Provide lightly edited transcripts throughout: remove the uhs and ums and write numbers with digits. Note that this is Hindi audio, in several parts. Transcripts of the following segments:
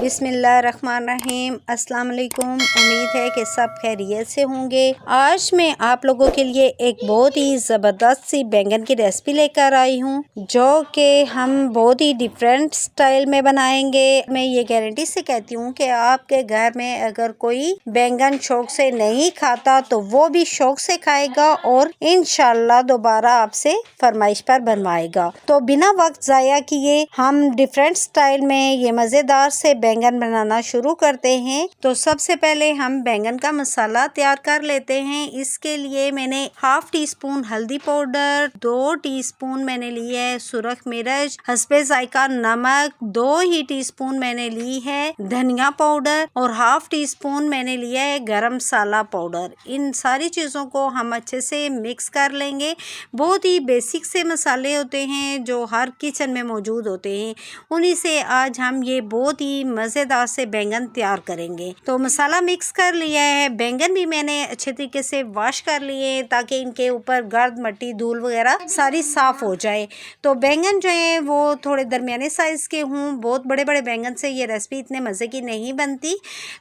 बिस्मिल्लाहिर्रहमानिर्रहीम। अस्सलाम वालेकुम। उम्मीद है कि सब खैरियत से होंगे। आज मैं आप लोगों के लिए एक बहुत ही ज़बरदस्त सी बैंगन की रेसिपी लेकर आई हूँ, जो कि हम बहुत ही डिफरेंट स्टाइल में बनाएंगे। मैं ये गारंटी से कहती हूँ कि आपके घर में अगर कोई बैंगन शौक से नहीं खाता तो वो भी शौक से खाएगा और इंशाल्लाह दोबारा आपसे फरमाइश पर बनवाएगा। तो बिना वक्त ज़ाया किए हम डिफरेंट स्टाइल में ये मज़ेदार से बैंगन बनाना शुरू करते हैं। तो सबसे पहले हम बैंगन का मसाला तैयार कर लेते हैं। इसके लिए मैंने हाफ टी स्पून हल्दी पाउडर, 2 टीस्पून मैंने ली है सुरख मिर्च, हस्बे जायका नमक, 2 ही टीस्पून मैंने ली है धनिया पाउडर और हाफ टी स्पून मैंने लिया है गरम मसाला पाउडर। इन सारी चीज़ों को हम अच्छे से मिक्स कर लेंगे। बहुत ही बेसिक से मसाले होते हैं जो हर किचन में मौजूद होते हैं, उन्हीं से आज हम ये बहुत ही मज़ेदार से बैंगन तैयार करेंगे। तो मसाला मिक्स कर लिया है। बैंगन भी मैंने अच्छे तरीके से वॉश कर लिए ताकि इनके ऊपर गर्द मट्टी धूल वगैरह सारी साफ़ हो जाए। तो बैंगन जो है वो थोड़े दरमियाने साइज़ के हों। बहुत बड़े बड़े बैंगन से ये रेसिपी इतने मज़े की नहीं बनती।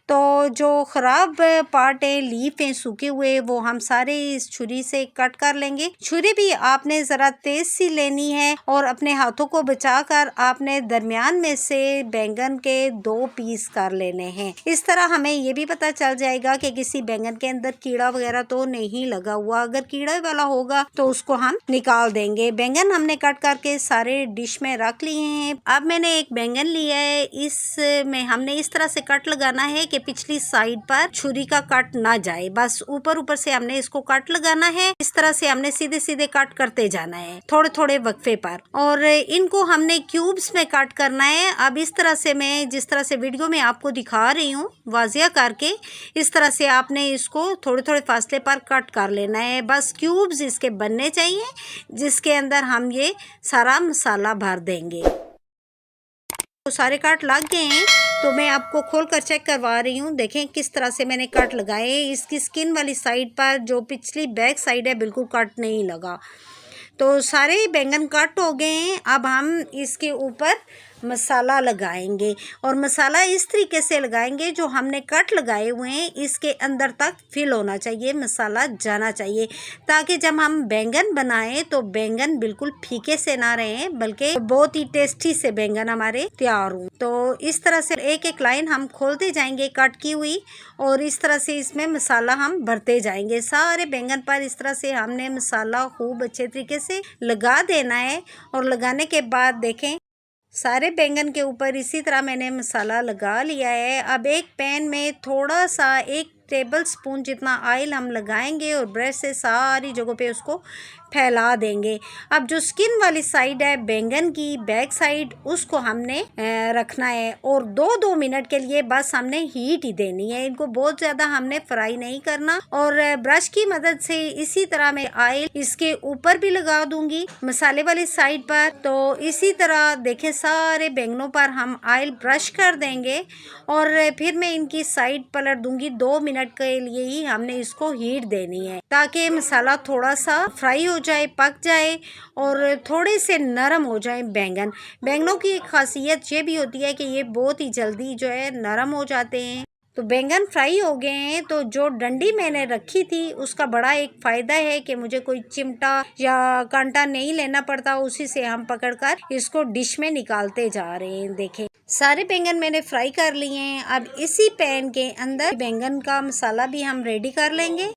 तो जो ख़राब पार्ट है, लीफ हैं सूखे हुए, वो हम सारे इस छुरी से कट कर लेंगे। छुरी भी आपने ज़रा तेज़ सी लेनी है और अपने हाथों को बचाकर आपने दरमियान में से बैंगन के 2 पीस कर लेने हैं। इस तरह हमें ये भी पता चल जाएगा कि किसी बैंगन के अंदर कीड़ा वगैरह तो नहीं लगा हुआ। अगर कीड़ा वाला होगा तो उसको हम निकाल देंगे। बैंगन हमने कट करके सारे डिश में रख लिए हैं। अब मैंने एक बैंगन लिया है, इसमें हमने इस तरह से कट लगाना है कि पिछली साइड पर छुरी का कट ना जाए, बस ऊपर ऊपर से हमने इसको कट लगाना है। इस तरह से हमने सीधे सीधे कट करते जाना है थोड़े थोड़े वक्फे पर, और इनको हमने क्यूब्स में कट करना है। अब इस तरह से मैं जिस तरह से वीडियो में आपको दिखा रही हूँ वाजिया करके, इस तरह से आपने इसको थोड़े थोड़े फासले पर कट कर लेना है। बस क्यूब्स इसके बनने चाहिए जिसके अंदर हम ये सारा मसाला भर देंगे। तो सारे कट लग गए हैं, तो मैं आपको खोल कर चेक करवा रही हूँ। देखें किस तरह से मैंने कट लगाए। इसकी स्किन वाली साइड पर जो पिछली बैक साइड है बिल्कुल कट नहीं लगा। तो सारे बैंगन कट हो गए हैं। अब हम इसके ऊपर मसाला लगाएंगे और मसाला इस तरीके से लगाएंगे जो हमने कट लगाए हुए हैं इसके अंदर तक फिल होना चाहिए, मसाला जाना चाहिए, ताकि जब हम बैंगन बनाएं तो बैंगन बिल्कुल फीके से ना रहे बल्कि बहुत ही टेस्टी से बैंगन हमारे तैयार हों। तो इस तरह से एक एक लाइन हम खोलते जाएंगे कट की हुई, और इस तरह से इसमें मसाला हम भरते जाएंगे। सारे बैंगन पर इस तरह से हमने मसाला खूब अच्छे तरीके से लगा देना है। और लगाने के बाद देखें सारे बैंगन के ऊपर इसी तरह मैंने मसाला लगा लिया है। अब एक पैन में थोड़ा सा 1 टेबल स्पून जितना ऑयल हम लगाएंगे और ब्रश से सारी जगहों पे उसको फैला देंगे। अब जो स्किन वाली साइड है बैंगन की बैक साइड, उसको हमने रखना है और 2-2 मिनट के लिए बस हमने हीट ही देनी है। इनको बहुत ज़्यादा हमने फ्राई नहीं करना। और ब्रश की मदद से इसी तरह मैं ऑयल इसके ऊपर भी लगा दूंगी मसाले वाली साइड पर। तो इसी तरह देखें सारे बैंगनों पर हम ऑयल ब्रश कर देंगे और फिर मैं इनकी साइड पलट दूंगी। 2 मिनट के लिए ही हमने इसको हीट देनी है ताकि मसाला थोड़ा सा फ्राई हो जाए, पक जाए और थोड़े से नरम हो जाए बैंगन। बैंगनों की एक खासियत ये भी होती है कि ये बहुत ही जल्दी जो है नरम हो जाते हैं। तो बैंगन फ्राई हो गए हैं। तो जो डंडी मैंने रखी थी उसका बड़ा एक फ़ायदा है कि मुझे कोई चिमटा या कांटा नहीं लेना पड़ता, उसी से हम पकड़कर इसको डिश में निकालते जा रहे हैं। देखें सारे बैंगन मैंने फ्राई कर लिए हैं। अब इसी पैन के अंदर बैंगन का मसाला भी हम रेडी कर लेंगे।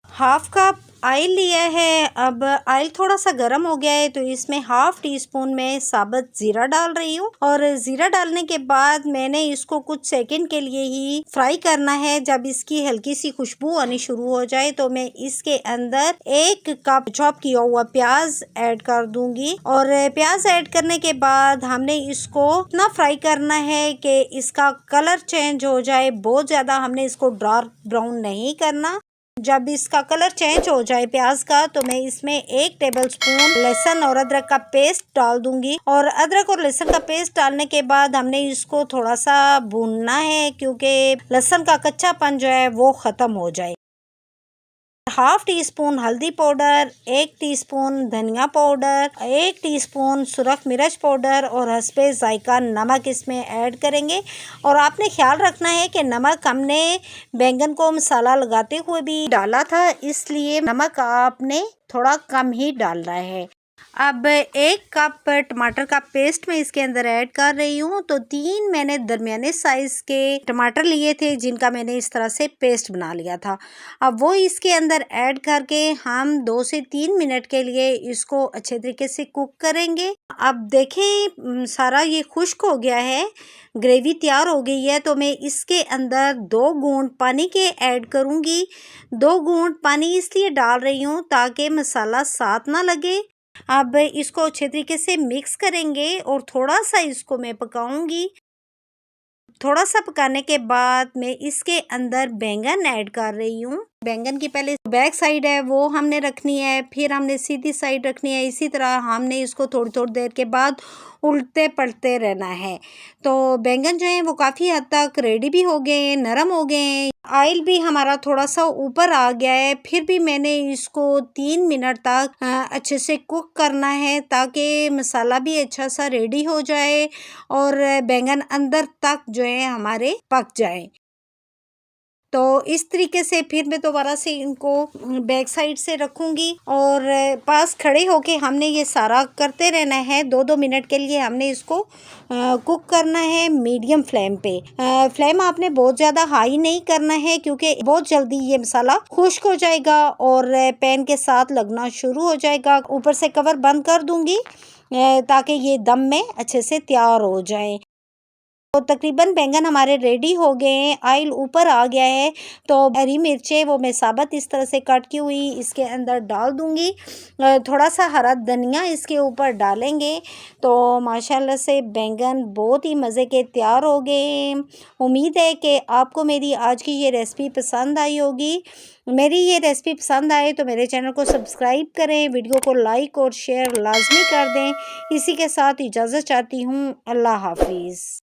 हाफ कप ऑयल लिया है। अब ऑयल थोड़ा सा गर्म हो गया है तो इसमें हाफ टी स्पून में साबुत ज़ीरा डाल रही हूँ। और ज़ीरा डालने के बाद मैंने इसको कुछ सेकंड के लिए ही फ्राई करना है। जब इसकी हल्की सी खुशबू आनी शुरू हो जाए तो मैं इसके अंदर 1 कप चॉप किया हुआ प्याज ऐड कर दूंगी। और प्याज ऐड करने के बाद हमने इसको इतना फ्राई करना है कि इसका कलर चेंज हो जाए। बहुत ज़्यादा हमने इसको डार्क ब्राउन नहीं करना। जब इसका कलर चेंज हो जाए प्याज का तो मैं इसमें 1 टेबल स्पून लहसुन और अदरक का पेस्ट डाल दूंगी। और अदरक और लहसुन का पेस्ट डालने के बाद हमने इसको थोड़ा सा भूनना है क्योंकि लहसुन का कच्चापन जो है वो ख़त्म हो जाए। हाफ टी स्पून हल्दी पाउडर, 1 टीस्पून धनिया पाउडर, 1 टीस्पून सुरख मिर्च पाउडर और हस्बे जायका नमक इसमें ऐड करेंगे। और आपने ख्याल रखना है कि नमक हमने बैंगन को मसाला लगाते हुए भी डाला था, इसलिए नमक आपने थोड़ा कम ही डालना है। अब 1 कप टमाटर का पेस्ट मैं इसके अंदर ऐड कर रही हूँ। तो 3 मैंने दरमियाने साइज़ के टमाटर लिए थे, जिनका मैंने इस तरह से पेस्ट बना लिया था। अब वो इसके अंदर ऐड करके हम 2 से 3 मिनट के लिए इसको अच्छे तरीके से कुक करेंगे। अब देखें सारा ये खुश्क हो गया है, ग्रेवी तैयार हो गई है। तो मैं इसके अंदर 2 घूंट पानी के ऐड करूँगी। 2 घूंट पानी इसलिए डाल रही हूँ ताकि मसाला साथ ना लगे। अब इसको अच्छे तरीके से मिक्स करेंगे और थोड़ा सा इसको मैं पकाऊंगी। थोड़ा सा पकाने के बाद मैं इसके अंदर बैंगन ऐड कर रही हूँ। बैंगन की पहले बैक साइड है वो हमने रखनी है, फिर हमने सीधी साइड रखनी है। इसी तरह हमने इसको थोड़ी थोड़ी देर के बाद उल्टे पलटते रहना है। तो बैंगन जो है वो काफ़ी हद तक रेडी भी हो गए हैं, नरम हो गए हैं। ऑयल भी हमारा थोड़ा सा ऊपर आ गया है। फिर भी मैंने इसको 3 मिनट तक अच्छे से कुक करना है ताकि मसाला भी अच्छा सा रेडी हो जाए और बैंगन अंदर तक जो है हमारे पक जाए। तो इस तरीके से फिर मैं दोबारा से इनको बैक साइड से रखूँगी और पास खड़े होके हमने ये सारा करते रहना है। 2-2 मिनट के लिए हमने इसको कुक करना है मीडियम फ्लेम पे। फ्लेम आपने बहुत ज़्यादा हाई नहीं करना है क्योंकि बहुत जल्दी ये मसाला खुश्क हो जाएगा और पैन के साथ लगना शुरू हो जाएगा। ऊपर से कवर बंद कर दूँगी ताकि ये दम में अच्छे से तैयार हो जाए। तो तकरीबन बैंगन हमारे रेडी हो गए हैं, ऑयल ऊपर आ गया है। तो हरी मिर्चें वो मैं साबुत इस तरह से कट की हुई इसके अंदर डाल दूंगी। थोड़ा सा हरा धनिया इसके ऊपर डालेंगे। तो माशाल्लाह से बैंगन बहुत ही मज़े के तैयार हो गए हैं। उम्मीद है कि आपको मेरी आज की ये रेसिपी पसंद आई होगी। मेरी ये रेसिपी पसंद आए तो मेरे चैनल को सब्सक्राइब करें, वीडियो को लाइक और शेयर लाजमी कर दें। इसी के साथ इजाज़त चाहती हूँ। अल्लाह हाफिज़।